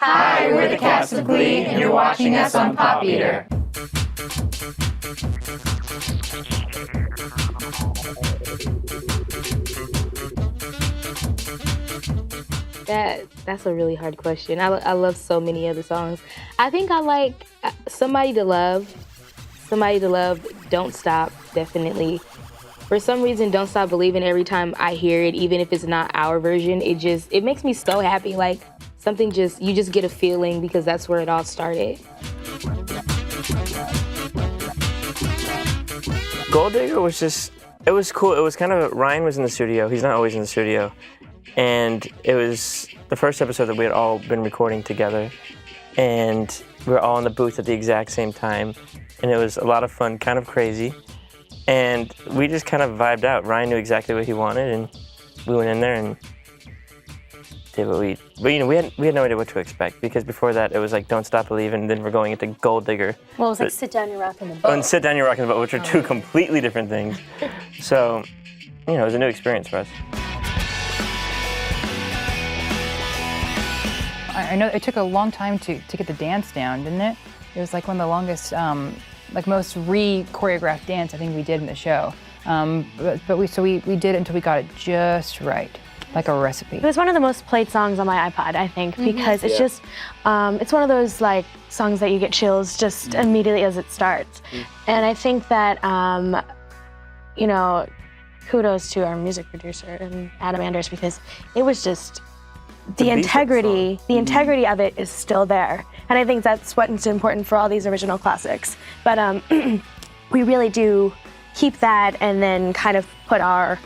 Hi, we're the cast of Glee, and you're watching us on Popeater. That's a really hard question. I love so many other songs. I think I like Somebody to Love, Don't Stop, definitely. For some reason, Don't Stop Believing, every time I hear it, even if it's not our version, it makes me so happy. Like something you just get a feeling because that's where it all started. Gold Digger was it was cool. It was kind of, Ryan was in the studio. He's not always in the studio. And it was the first episode that we had all been recording together. And we were all in the booth at the exact same time. And it was a lot of fun, kind of crazy. And we just kind of vibed out. Ryan knew exactly what he wanted, and we went in there and did what but we had no idea what to expect, because before that it was like Don't Stop Believing, and then we're going into Gold Digger. Well, it was like Sit Down, You're Rockin' the Boat. And Sit Down, You're Rockin' the Boat, which are two completely different things. So, it was a new experience for us. I know it took a long time to get the dance down, didn't it? It was like one of the longest, most re-choreographed dance I think we did in the show. But we did it until we got it just right, like a recipe. It was one of the most played songs on my iPod, I think, because it's just, it's one of those like songs that you get chills just immediately as it starts. And I think that, kudos to our music producer and Adam Anders, because it was just, the integrity of it is still there. And I think that's what's important for all these original classics. But we really do keep that and then kind of put our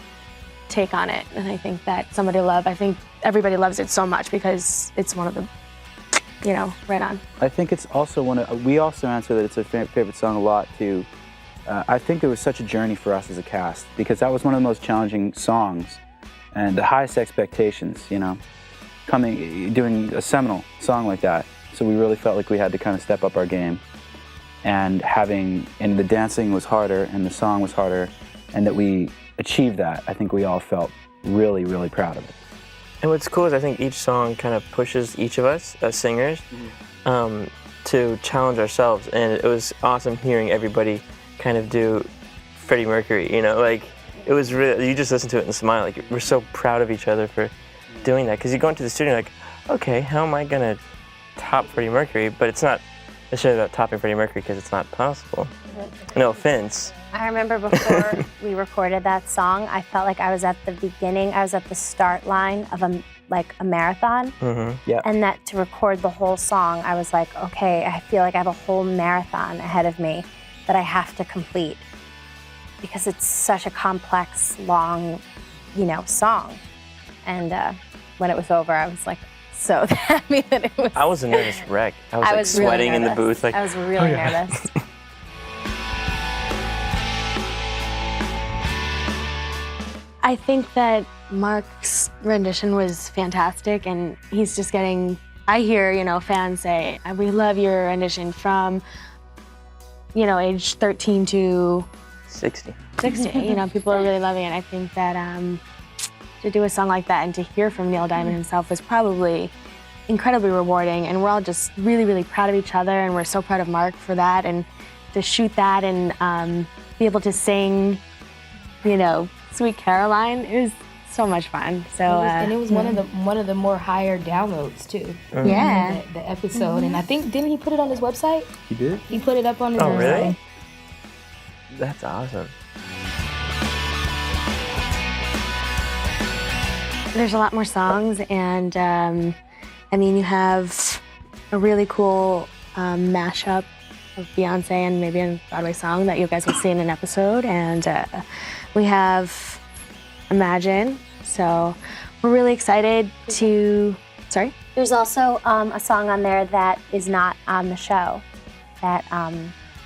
take on it. And I think that Somebody to Love, I think everybody loves it so much because it's one of the, right on. I think it's also we also answer that it's a favorite song a lot too. I think it was such a journey for us as a cast, because that was one of the most challenging songs and the highest expectations, doing a seminal song like that. So we really felt like we had to kind of step up our game, and the dancing was harder and the song was harder, and that we achieved that. I think we all felt really, really proud of it. And what's cool is I think each song kind of pushes each of us as singers to challenge ourselves, and it was awesome hearing everybody kind of do Freddie Mercury, it was really, you just listen to it and smile, like we're so proud of each other for doing that, because you go into the studio like, okay, how am I gonna top Freddie Mercury? But it's not necessarily about topping Freddie Mercury, because it's not possible. No offense. I remember before we recorded that song, I felt like I was at the beginning, I was at the start line of a marathon. Yeah. And that to record the whole song, I was like, okay, I feel like I have a whole marathon ahead of me that I have to complete, because it's such a complex, long, song. And when it was over, I was like so happy that it was. I was a nervous wreck. I was sweating really in the booth. I was really nervous. I think that Mark's rendition was fantastic, and he's just I hear, fans say, we love your rendition from, age 13 to 60. People are really loving it. I think that to do a song like that and to hear from Neil Diamond himself was probably incredibly rewarding, and we're all just really, really proud of each other, and we're so proud of Mark for that, and to shoot that and be able to sing, Sweet Caroline is so much fun. So and it was one of the more higher downloads too. Yeah, the episode, and I think didn't he put it on his website? He did. He put it up on his website. website. Oh, really? That's awesome. There's a lot more songs, and you have a really cool mashup of Beyonce and maybe a Broadway song that you guys will see in an episode, and we have Imagine. So we're really excited to. Sorry. There's also a song on there that is not on the show that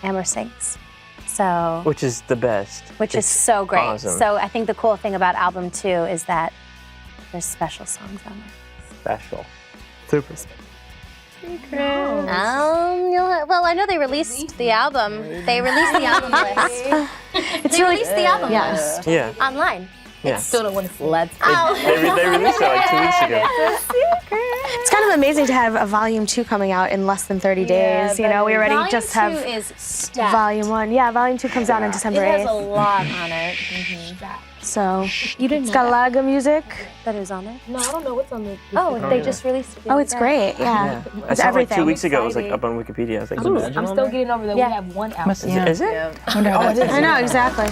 Amber sings. So. Which is the best. Which is so great. Awesome. So I think the cool thing about album 2 is that there's special songs on there. Special. Super. Well, I know they released the album. They released the album list. They released the album list online. Yeah. Still don't want to. Let's They released it like 2 weeks ago. It's kind of amazing to have a volume 2 coming out in less than 30 days. You know, we already Volume just 2 have is stacked. volume 1. Yeah, volume 2 comes out on December It has a 8th. lot on it. So You didn't it's got a lot of good music. that is on it? No, I don't know what's on the. Oh, they just released it. the Oh, other it's day. great. Yeah. I It's saw it like everything. 2 weeks ago. It was like excited. up on Wikipedia. I was like, I'm still getting over that Yeah. we have one album. is it? I wonder how that's I know, exactly.